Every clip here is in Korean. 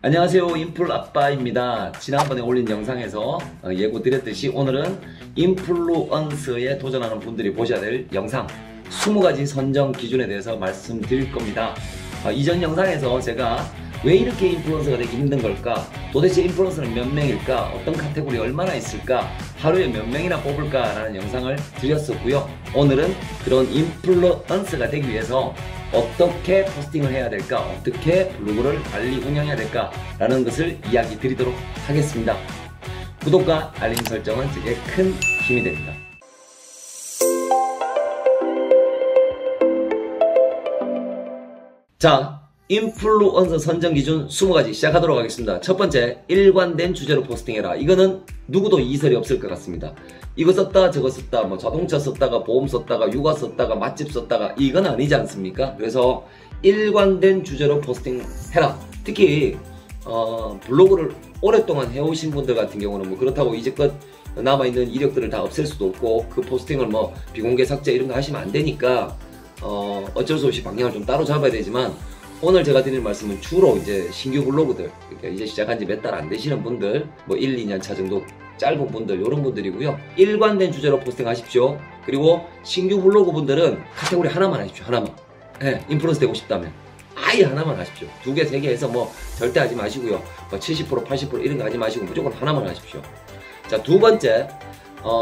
안녕하세요, 인플아빠입니다. 지난번에 올린 영상에서 예고 드렸듯이 오늘은 인플루언서에 도전하는 분들이 보셔야 될 영상 20가지 선정 기준에 대해서 말씀드릴 겁니다. 이전 영상에서 제가 왜 이렇게 인플루언서가 되기 힘든 걸까, 도대체 인플루언서는 몇 명일까, 어떤 카테고리 얼마나 있을까, 하루에 몇 명이나 뽑을까 라는 영상을 드렸었고요. 오늘은 그런 인플루언서가 되기 위해서 어떻게 포스팅을 해야 될까, 어떻게 블로그를 관리 운영해야 될까 라는 것을 이야기 드리도록 하겠습니다. 구독과 알림 설정은 제게 큰 힘이 됩니다. 자, 인플루언서 선정 기준 20가지 시작하도록 하겠습니다. 첫 번째, 일관된 주제로 포스팅해라. 이거는 누구도 이설이 없을 것 같습니다. 이거 썼다 저거 썼다, 뭐 자동차 썼다가 보험 썼다가 육아 썼다가 맛집 썼다가, 이건 아니지 않습니까? 그래서 일관된 주제로 포스팅해라. 특히 블로그를 오랫동안 해오신 분들 같은 경우는 뭐 그렇다고 이제껏 남아있는 이력들을 다 없앨 수도 없고, 그 포스팅을 뭐 비공개 삭제 이런 거 하시면 안 되니까 어쩔 수 없이 방향을 좀 따로 잡아야 되지만, 오늘 제가 드릴 말씀은 주로 이제 신규 블로그들, 그러니까 이제 시작한 지 몇 달 안 되시는 분들, 뭐 1, 2년 차 정도 짧은 분들, 이런 분들이고요. 일관된 주제로 포스팅하십시오. 그리고 신규 블로그 분들은 카테고리 하나만 하십시오. 하나만. 네, 인플루언서 되고 싶다면 아예 하나만 하십시오. 2개, 3개 해서 뭐 절대 하지 마시고요. 뭐 70%, 80% 이런 거 하지 마시고 무조건 하나만 하십시오. 자, 두 번째,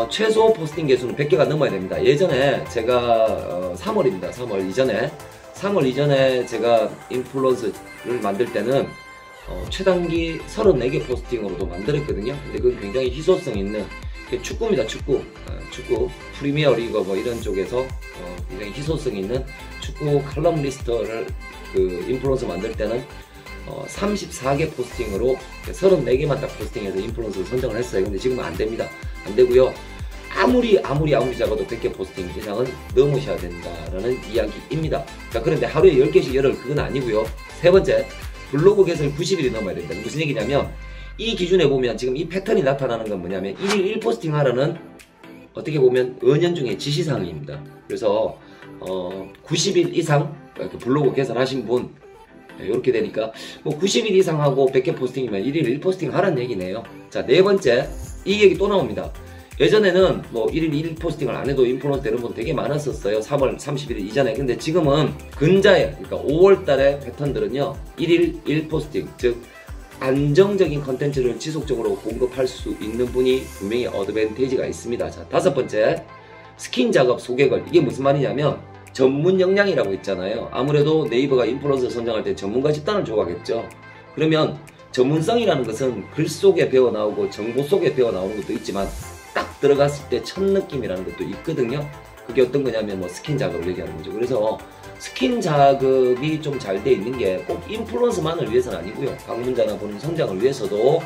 최소 포스팅 개수는 100개가 넘어야 됩니다. 예전에 제가 3월입니다. 3월 이전에 제가 인플루언서를 만들 때는 최단기 34개 포스팅으로도 만들었거든요. 근데 그건 굉장히 희소성 있는, 축구입니다. 축구 프리미어 리그 뭐 이런 쪽에서 굉장히 희소성 있는 축구 칼럼리스트를 그 인플루언서 만들 때는 34개 포스팅으로 34개만 딱 포스팅해서 인플루언서 선정을 했어요. 근데 지금은 안 됩니다. 안 되고요. 아무리 작아도 100개 포스팅 이상은 넘으셔야 된다라는 이야기입니다. 자, 그런데 하루에 10개씩 열을, 그건 아니고요. 세 번째, 블로그 개설 90일이 넘어야 된다. 무슨 얘기냐면, 이 기준에 보면 지금 이 패턴이 나타나는 건 뭐냐면, 1일 1포스팅 하라는 어떻게 보면 은연중에 지시사항입니다. 그래서 90일 이상 블로그 개설하신 분, 이렇게 되니까 뭐 90일 이상 하고 100개 포스팅이면 1일 1포스팅 하라는 얘기네요. 자, 네 번째, 이 얘기 또 나옵니다. 예전에는 뭐 1일 1포스팅을 안 해도 인플루언서 되는 분 되게 많았었어요. 3월 30일 이전에. 근데 지금은 근자에, 그러니까 5월 달의 패턴들은요, 1일 1포스팅, 즉 안정적인 컨텐츠를 지속적으로 공급할 수 있는 분이 분명히 어드밴티지가 있습니다. 자, 다섯 번째, 스킨 작업 소개글. 이게 무슨 말이냐면, 전문 역량이라고 있잖아요. 아무래도 네이버가 인플루언서 선정할 때 전문가 집단을 좋아하겠죠. 그러면 전문성이라는 것은 글 속에 배워 나오고 정보 속에 배워 나오는 것도 있지만, 딱 들어갔을 때 첫 느낌이라는 것도 있거든요. 그게 어떤 거냐면 뭐 스킨 작업을 얘기하는 거죠. 그래서 스킨 작업이 좀 잘 돼 있는 게 꼭 인플루언서만을 위해서는 아니고요. 방문자나 본인 성장을 위해서도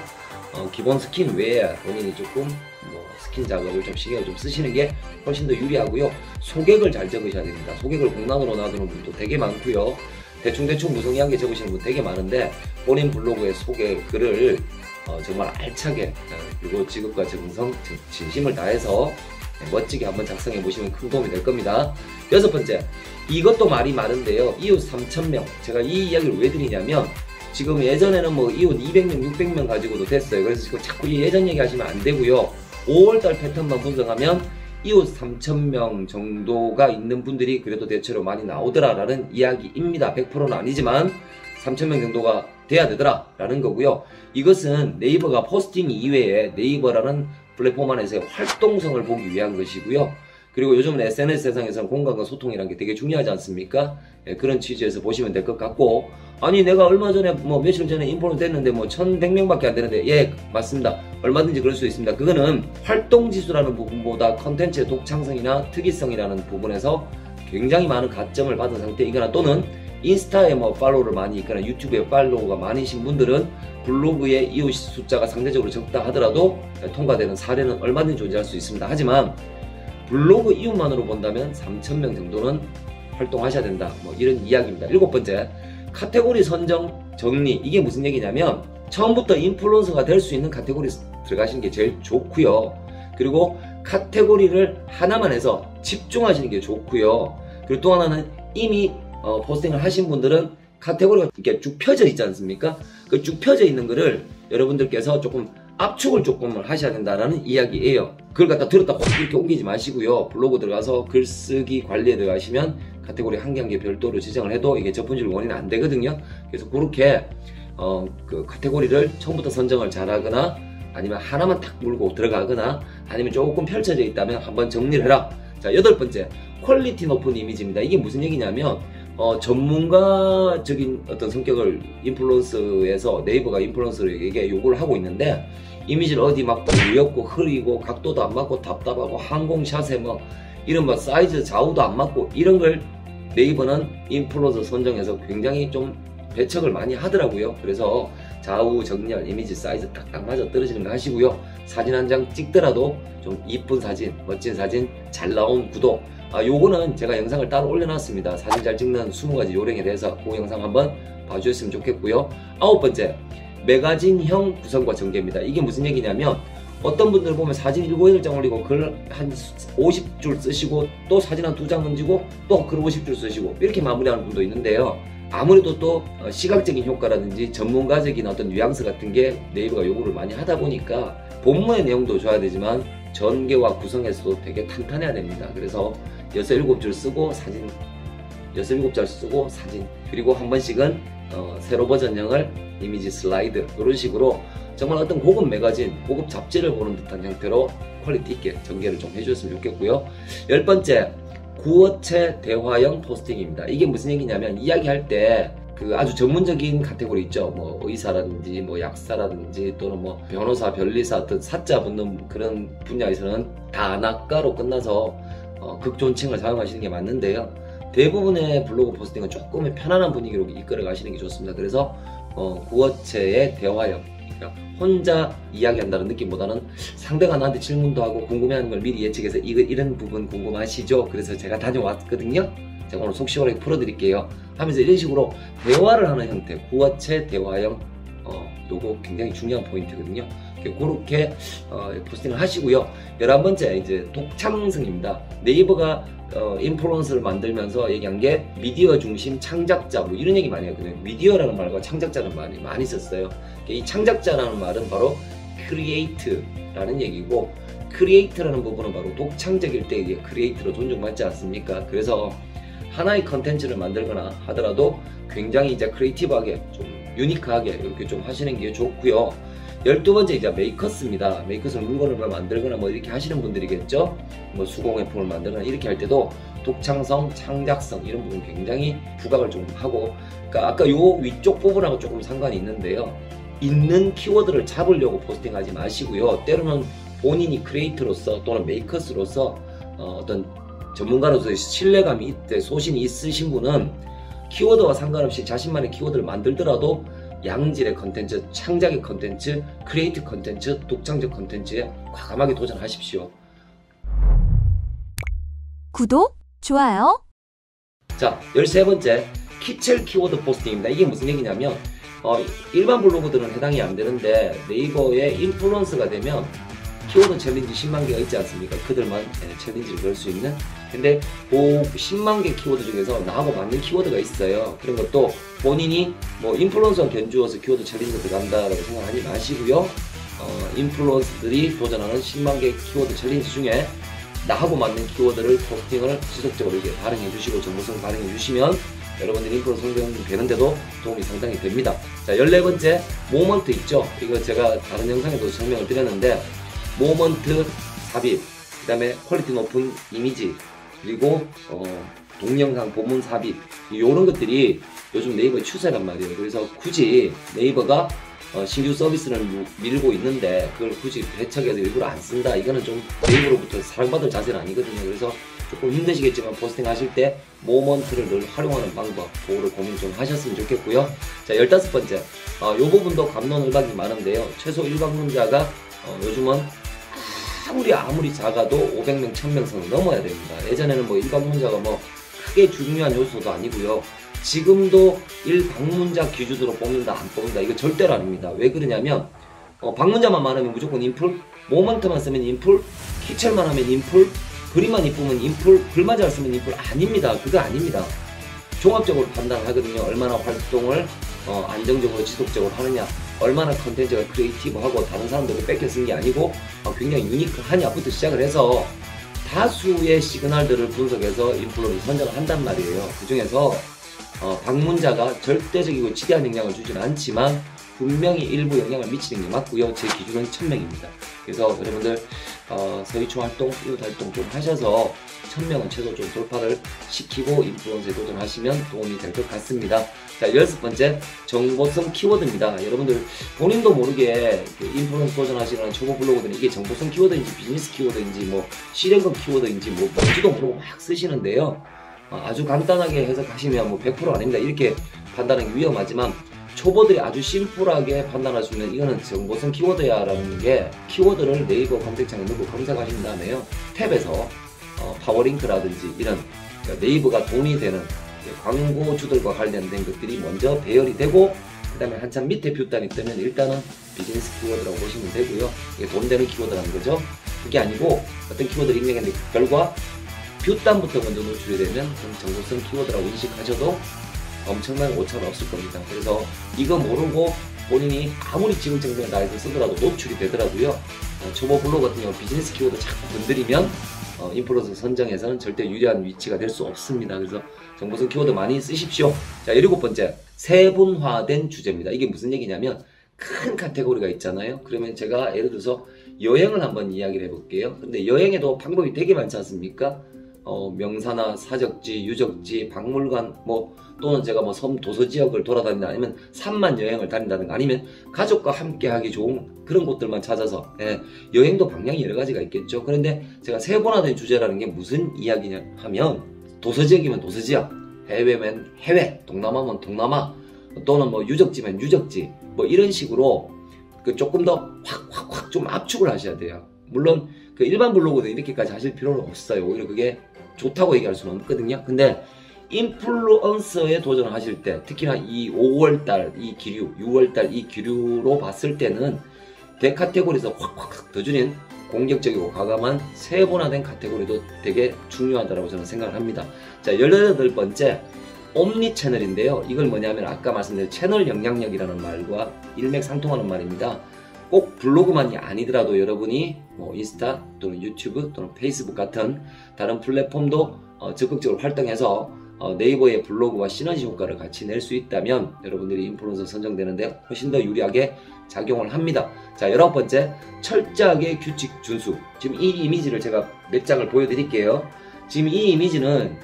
기본 스킨 외에 본인이 조금 뭐 스킨 작업을 좀 신경을 좀 쓰시는 게 훨씬 더 유리하고요. 소개글 잘 적으셔야 됩니다. 소개글 공란으로 놔두는 분도 되게 많고요. 대충 무성의하게 적으시는 분 되게 많은데, 본인 블로그의 소개글을 정말 알차게, 그리고 지극과 정성, 진심을 다해서 멋지게 한번 작성해 보시면 큰 도움이 될 겁니다. 여섯 번째, 이것도 말이 많은데요. 이웃 3,000명. 제가 이 이야기를 왜 드리냐면, 지금 예전에는 뭐 이웃 200명, 600명 가지고도 됐어요. 그래서 지금 자꾸 예전 얘기 하시면 안 되고요. 5월달 패턴만 분석하면 이웃 3,000명 정도가 있는 분들이 그래도 대체로 많이 나오더라라는 이야기입니다. 100%는 아니지만 3,000명 정도가 돼야 되더라 라는 거고요. 이것은 네이버가 포스팅 이외에 네이버라는 플랫폼 안에서의 활동성을 보기 위한 것이고요. 그리고 요즘은 SNS 세상에서는 공감과 소통이라는 게 되게 중요하지 않습니까? 그런 취지에서 보시면 될 것 같고, 아니 내가 얼마 전에 뭐 며칠 전에 인플루언서 됐는데 뭐 1,100명밖에 안 되는데, 예, 맞습니다. 얼마든지 그럴 수 있습니다. 그거는 활동지수라는 부분보다 컨텐츠의 독창성이나 특이성이라는 부분에서 굉장히 많은 가점을 받은 상태이거나, 또는 인스타에 뭐 팔로우를 많이 있거나 유튜브에 팔로우가 많으신 분들은 블로그에 이웃 숫자가 상대적으로 적다 하더라도 통과되는 사례는 얼마든지 존재할 수 있습니다. 하지만 블로그 이웃만으로 본다면 3,000명 정도는 활동하셔야 된다, 뭐 이런 이야기입니다. 일곱 번째, 카테고리 선정 정리. 이게 무슨 얘기냐면, 처음부터 인플루언서가 될 수 있는 카테고리 들어가시는 게 제일 좋고요. 그리고 카테고리를 하나만 해서 집중하시는 게 좋고요. 그리고 또 하나는 이미 포스팅을 하신 분들은 카테고리가 이렇게 쭉 펴져 있지 않습니까? 그 쭉 펴져 있는 거를 여러분들께서 조금 압축을 조금 하셔야 된다라는 이야기예요. 그걸 갖다 들었다 꼭 이렇게 옮기지 마시고요. 블로그 들어가서 글쓰기 관리에 들어가시면 카테고리 한 개 한 개 별도로 지정을 해도 이게 저품질 원인은 안 되거든요. 그래서 그렇게 그 카테고리를 처음부터 선정을 잘하거나 아니면 하나만 딱 물고 들어가거나 아니면 조금 펼쳐져 있다면 한번 정리를 해라. 자, 8번째, 퀄리티 높은 이미지입니다. 이게 무슨 얘기냐면 전문가적인 어떤 성격을 인플루언서에서 네이버가 인플루언서에게 요구를 하고 있는데 이미지를 어디 막 부엽고 흐리고 각도도 안 맞고 답답하고 항공샷에 뭐 이런 뭐 사이즈 좌우도 안 맞고 이런 걸 네이버는 인플루언서 선정에서 굉장히 좀 배척을 많이 하더라고요. 그래서 좌우 정렬 이미지 사이즈 딱딱 맞아 떨어지는 거 하시고요. 사진 한 장 찍더라도 좀 이쁜 사진, 멋진 사진, 잘 나온 구도, 요거는 제가 영상을 따로 올려놨습니다. 사진 잘 찍는 20가지 요령에 대해서 그 영상 한번 봐주셨으면 좋겠고요. 9번째, 매거진형 구성과 전개입니다. 이게 무슨 얘기냐면 어떤 분들 보면 사진 7, 8장 올리고 글 한 50줄 쓰시고 또 사진 한 2장 얹고 또 글 50줄 쓰시고 이렇게 마무리하는 분도 있는데요. 아무래도 또 시각적인 효과라든지 전문가적인 어떤 뉘앙스 같은 게 네이버가 요구를 많이 하다 보니까 본문의 내용도 줘야 되지만 전개와 구성에서도 되게 탄탄해야 됩니다. 그래서 6, 7줄 쓰고 사진 6, 7장 쓰고 사진 그리고 한 번씩은 세로 버전형을 이미지 슬라이드 이런 식으로 정말 어떤 고급 매거진, 고급 잡지를 보는 듯한 형태로 퀄리티 있게 전개를 좀 해주셨으면 좋겠고요. 10번째, 구어체 대화형 포스팅입니다. 이게 무슨 얘기냐면 이야기할 때 그 아주 전문적인 카테고리 있죠. 뭐 의사라든지 뭐 약사라든지 또는 뭐 변호사, 변리사 어떤 사자 붙는 그런 분야에서는 다 안학가로 끝나서 극존칭을 사용하시는 게 맞는데요. 대부분의 블로그 포스팅은 조금의 편안한 분위기로 이끌어 가시는 게 좋습니다. 그래서 구어체의 대화형, 그러니까 혼자 이야기한다는 느낌보다는 상대가 나한테 질문도 하고 궁금해하는 걸 미리 예측해서 이런 부분 궁금하시죠? 그래서 제가 다녀왔거든요. 제가 오늘 속 시원하게 풀어드릴게요 하면서 이런 식으로 대화를 하는 형태, 구어체 대화형, 요거 굉장히 중요한 포인트거든요. 그렇게 포스팅을 하시고요. 11번째, 이제 독창성입니다. 네이버가 인플루언서를 만들면서 얘기한 게 미디어 중심 창작자 뭐 이런 얘기 많이 했거든요. 미디어라는 말과 창작자는 말이 많이 썼어요. 이 창작자라는 말은 바로 크리에이트라는 얘기고, 크리에이트라는 부분은 바로 독창적일 때 이게 크리에이트로 존중받지 않습니까? 그래서 하나의 컨텐츠를 만들거나 하더라도 굉장히 이제 크리에이티브하게 좀 유니크하게 이렇게 좀 하시는 게 좋고요. 12번째 이제 메이커스입니다. 메이커스는 물건을 만들거나 뭐 이렇게 하시는 분들이겠죠. 뭐 수공예품을 만들거나 이렇게 할 때도 독창성, 창작성 이런 부분 굉장히 부각을 좀 하고, 그러니까 아까 요 위쪽 부분하고 조금 상관이 있는데요. 있는 키워드를 잡으려고 포스팅하지 마시고요. 때로는 본인이 크리에이터로서 또는 메이커스로서 어떤 전문가로서의 신뢰감이 있대 소신이 있으신 분은 키워드와 상관없이 자신만의 키워드를 만들더라도 양질의 컨텐츠, 창작의 컨텐츠, 크리에이티브 컨텐츠, 독창적 컨텐츠에 과감하게 도전하십시오. 구독, 좋아요. 자, 13번째 키첼 키워드 포스팅입니다. 이게 무슨 얘기냐면 일반 블로그들은 해당이 안 되는데 네이버의 인플루언서가 되면 키워드 챌린지 10만 개가 있지 않습니까? 그들만 챌린지를 걸 수 있는. 근데 그 10만 개 키워드 중에서 나하고 맞는 키워드가 있어요. 그런 것도 본인이 뭐 인플루언서 견주어서 키워드 챌린지 들어간다라고 생각하지 마시고요. 인플루언서들이 도전하는 10만 개 키워드 챌린지 중에 나하고 맞는 키워드를 포스팅을 지속적으로 이렇게 발행해 주시고 정보성 발행해 주시면 여러분들 인플루언서 성공되는데도 도움이 상당히 됩니다. 자, 14번째 모먼트 있죠? 이거 제가 다른 영상에도 설명을 드렸는데 모먼트 삽입, 그 다음에 퀄리티 높은 이미지, 그리고 동영상 본문 삽입, 이런 것들이 요즘 네이버의 추세란 말이에요. 그래서 굳이 네이버가 신규 서비스를 밀고 있는데 그걸 굳이 배척해서 일부러 안 쓴다, 이거는 좀 네이버로부터 사랑받을 자세는 아니거든요. 그래서 조금 힘드시겠지만 포스팅 하실 때 모먼트를 늘 활용하는 방법, 그거를 고민 좀 하셨으면 좋겠고요. 자, 15번째 요 부분도 갑론을박이 많은데요. 최소 일방문자가 요즘은 아무리 작아도 500명, 1000명 선을 넘어야 됩니다. 예전에는 뭐 일방문자가 뭐 크게 중요한 요소도 아니고요. 지금도 일방문자 기준으로 뽑는다, 안 뽑는다, 이거 절대로 아닙니다. 왜 그러냐면 방문자만 많으면 무조건 인풀, 모먼트만 쓰면 인풀, 키첼만 하면 인풀, 그림만 이쁘면 인풀, 글만 잘 쓰면 인풀, 아닙니다. 그거 아닙니다. 종합적으로 판단을 하거든요. 얼마나 활동을 안정적으로 지속적으로 하느냐, 얼마나 컨텐츠가 크리에이티브하고 다른 사람들도 뺏겨 쓴 게 아니고 굉장히 유니크하냐부터 시작을 해서 다수의 시그널들을 분석해서 인플루를 선정을 한단 말이에요. 그 중에서 방문자가 절대적이고 지대한 영향을 주지는 않지만 분명히 일부 영향을 미치는 게 맞고요. 제 기준은 1000명입니다. 그래서 여러분들 서희초 활동, 이웃 활동 좀 하셔서 1000명은 최소 좀 돌파를 시키고 인플루언서에 도전하시면 도움이 될 것 같습니다. 자, 16번째 정보성 키워드입니다. 여러분들 본인도 모르게 인플루언서 도전하시는 초보 블로거들은 이게 정보성 키워드인지 비즈니스 키워드인지 뭐 실행급 키워드인지 뭐 뭔지도 모르고 막 쓰시는데요. 아주 간단하게 해석하시면 뭐 100% 아닙니다. 이렇게 판단하기 위험하지만 초보들이 아주 심플하게 판단할 수 있는 이거는 정보성 키워드야 라는 게, 키워드를 네이버 검색창에 넣고 검색하신 다음에요, 탭에서 파워링크라든지 이런 네이버가 돈이 되는 광고주들과 관련된 것들이 먼저 배열이 되고, 그 다음에 한참 밑에 뷰단이 뜨면 일단은 비즈니스 키워드라고 보시면 되고요. 이게 돈 되는 키워드라는 거죠. 그게 아니고 어떤 키워드를 입력했는데 그 결과 뷰단부터 먼저 노출이 되면 그럼 정보성 키워드라고 인식하셔도 엄청난 오차는 없을 겁니다. 그래서 이거 모르고 본인이 아무리 지금 정도의 나이를 쓰더라도 노출이 되더라고요. 초보 블로그 같은 경우 비즈니스 키워드 자꾸 건드리면 인플루언서 선정에서는 절대 유리한 위치가 될 수 없습니다. 그래서 정보성 키워드 많이 쓰십시오. 자, 17번째 세분화된 주제입니다. 이게 무슨 얘기냐면 큰 카테고리가 있잖아요. 그러면 제가 예를 들어서 여행을 한번 이야기를 해볼게요. 근데 여행에도 방법이 되게 많지 않습니까? 명사나 사적지, 유적지, 박물관, 뭐 또는 제가 뭐 섬 도서 지역을 돌아다닌다, 아니면 산만 여행을 다닌다든가, 아니면 가족과 함께 하기 좋은 그런 곳들만 찾아서, 여행도 방향이 여러 가지가 있겠죠. 그런데 제가 세분화된 주제라는 게 무슨 이야기냐 하면, 도서 지역이면 도서 지역, 해외면 해외, 동남아면 동남아, 또는 뭐 유적지면 유적지, 뭐 이런 식으로 조금 더 확 좀 압축을 하셔야 돼요. 물론 그 일반 블로그도 이렇게까지 하실 필요는 없어요. 오히려 그게 좋다고 얘기할 수는 없거든요. 근데 인플루언서에 도전하실 때, 특히나 이 5월달 이 기류, 6월달 이 기류로 봤을 때는 대카테고리에서 확 더 줄인 공격적이고 과감한 세분화된 카테고리도 되게 중요하다고 저는 생각을 합니다. 자, 18번째 옴니 채널인데요. 이걸 뭐냐면 아까 말씀드린 채널 영향력이라는 말과 일맥상통하는 말입니다. 꼭 블로그만이 아니더라도 여러분이 뭐 인스타 또는 유튜브 또는 페이스북 같은 다른 플랫폼도 적극적으로 활동해서 네이버의 블로그와 시너지 효과를 같이 낼 수 있다면 여러분들이 인플루언서 선정되는데 훨씬 더 유리하게 작용을 합니다. 자, 19번째 철저하게 규칙 준수. 지금 이 이미지를 제가 몇 장을 보여드릴게요. 지금 이 이미지는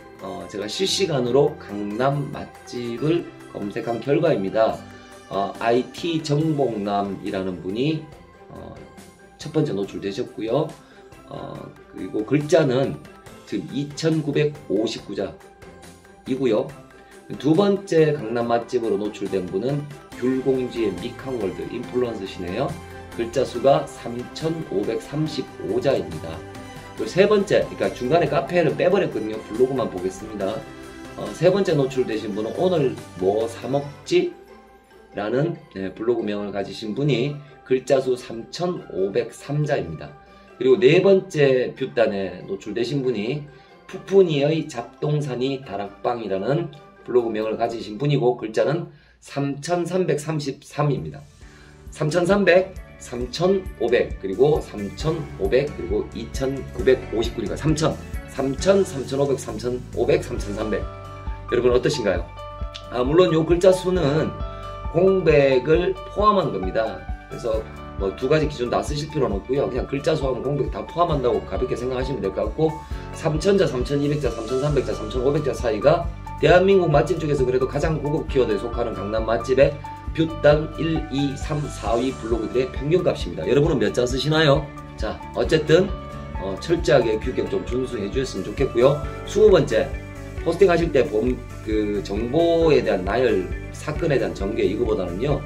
제가 실시간으로 강남 맛집을 검색한 결과입니다. IT 정복남이라는 분이 첫 번째 노출되셨고요. 그리고 글자는 지금 2959자이고요. 두 번째 강남 맛집으로 노출된 분은 귤공주의 미캉월드 인플루언서시네요. 글자 수가 3535자입니다. 그리고 세 번째, 그러니까 중간에 카페를 빼버렸거든요. 블로그만 보겠습니다. 세 번째 노출되신 분은 오늘 뭐 사먹지? 라는 블로그명을 가지신 분이 글자 수 3503자입니다. 그리고 네 번째 뷰단에 노출되신 분이 푸푸니의 잡동사니 다락방이라는 블로그명을 가지신 분이고 글자는 3333입니다. 3300, 3500, 그리고 3500, 그리고 2959니까 3000, 3500, 3500, 3300. 여러분 어떠신가요? 물론 요 글자 수는 공백을 포함한 겁니다. 그래서 뭐 두 가지 기준 다 쓰실 필요는 없고요. 그냥 글자 수하고 공백 다 포함한다고 가볍게 생각하시면 될 것 같고, 3000자, 3200자, 3300자, 3500자 사이가 대한민국 맛집 중에서 그래도 가장 고급 키워드에 속하는 강남 맛집의 뷰단 1, 2, 3, 4위 블로그들의 평균값입니다. 여러분은 몇 자 쓰시나요? 자, 어쨌든 철저하게 규격 좀 준수해 주셨으면 좋겠고요. 20번째, 포스팅 하실 때 그 정보에 대한 나열, 사건에 대한 전개, 이거보다는요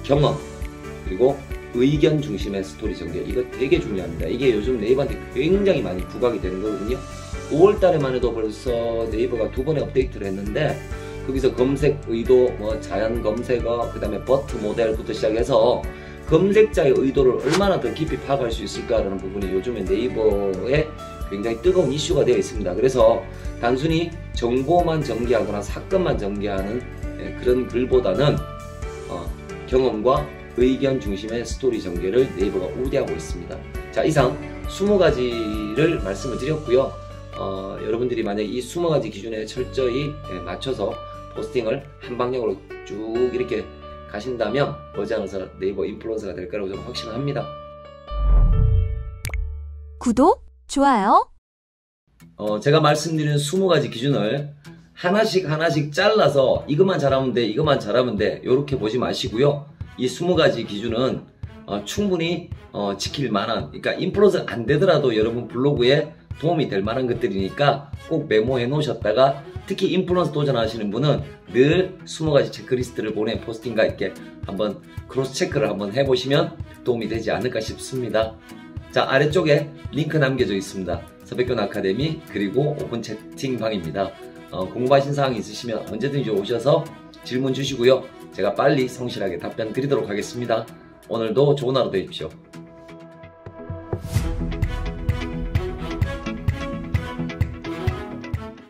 경험 그리고 의견 중심의 스토리 전개, 이거 되게 중요합니다. 이게 요즘 네이버한테 굉장히 많이 부각이 되는 거거든요. 5월달에만 해도 벌써 네이버가 2번의 업데이트를 했는데, 거기서 검색 의도, 뭐 자연 검색어, 그 다음에 버트 모델부터 시작해서 검색자의 의도를 얼마나 더 깊이 파악할 수 있을까라는 부분이 요즘에 네이버의 굉장히 뜨거운 이슈가 되어 있습니다. 그래서 단순히 정보만 전개하거나 사건만 전개하는 그런 글보다는 경험과 의견 중심의 스토리 전개를 네이버가 우대하고 있습니다. 자, 이상 20가지를 말씀을 드렸고요. 여러분들이 만약 이 20가지 기준에 철저히 맞춰서 포스팅을 한 방향으로 쭉 이렇게 가신다면 머지않아서 네이버 인플루언서가 될 거라고 저는 확신합니다. 구독, 좋아요. 제가 말씀드린 20가지 기준을 하나씩 잘라서 이것만 잘하면 돼, 이것만 잘하면 돼, 이렇게 보지 마시고요. 이 20가지 기준은 충분히 지킬 만한, 그러니까 인플루언서 안 되더라도 여러분 블로그에 도움이 될 만한 것들이니까 꼭 메모해 놓으셨다가, 특히 인플루언서 도전하시는 분은 늘 20가지 체크리스트를 보내 포스팅과 이렇게 한번 크로스 체크를 한번 해보시면 도움이 되지 않을까 싶습니다. 자, 아래쪽에 링크 남겨져 있습니다. 서백균 아카데미 그리고 오픈 채팅방입니다. 궁금하신 사항이 있으시면 언제든지 오셔서 질문 주시고요. 제가 빨리 성실하게 답변 드리도록 하겠습니다. 오늘도 좋은 하루 되십시오.